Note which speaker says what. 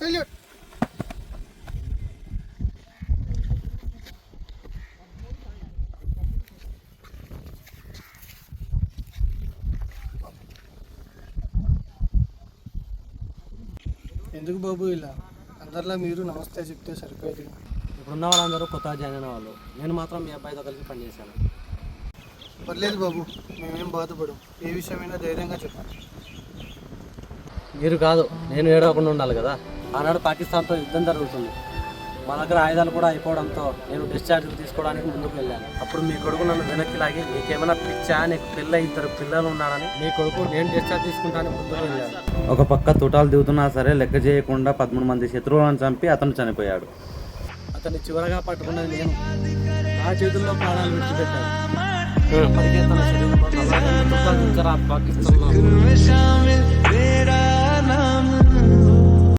Speaker 1: Salute. ఎందుకు బాబు ఇలా అందరిలా మీరు నమస్తే చెప్తే సరిపోయేది.
Speaker 2: ఇప్పుడున్న వాళ్ళందరూ కొత్తగా జాయిన్ అయిన వాళ్ళు. నేను మాత్రం మీ అబ్బాయితో కలిసి పనిచేశాను.
Speaker 1: పర్లేదు బాబు, మేమేం బాధపడం. ఏ విషయమైనా ధైర్యంగా చెప్పండి.
Speaker 2: మీరు కాదు, నేను ఏడవకుండా ఉండాలి కదా. ఆనాడు పాకిస్తాన్తో యుద్ధం జరుగుతుంది. మా దగ్గర ఆయుధాలు కూడా అయిపోవడంతో నేను డిశ్చార్జ్ తీసుకోవడానికి ముందుకు వెళ్ళాను. అప్పుడు మీ కొడుకు నన్ను వెనక్కి లాగి, నీకేమైనా పిచ్చా, నీకు ఇద్దరు పిల్లలు ఉన్నారని మీ కొడుకు నేను డిశ్చార్జ్ తీసుకుంటానికి ముందుకు వెళ్ళాను.
Speaker 3: ఒక పక్క తుటాలు దిగుతున్నా సరే లెక్క చేయకుండా 13 మంది శత్రువులను చంపి అతను చనిపోయాడు.
Speaker 2: అతన్ని చివరగా పట్టుకున్నది నేను. నా చేతుల్లో ప్రాణాలు విడిచిపెట్టాను. అప్పటికే తన శరీరంలో 42 తుపాకీలు పాకిస్తాన్లో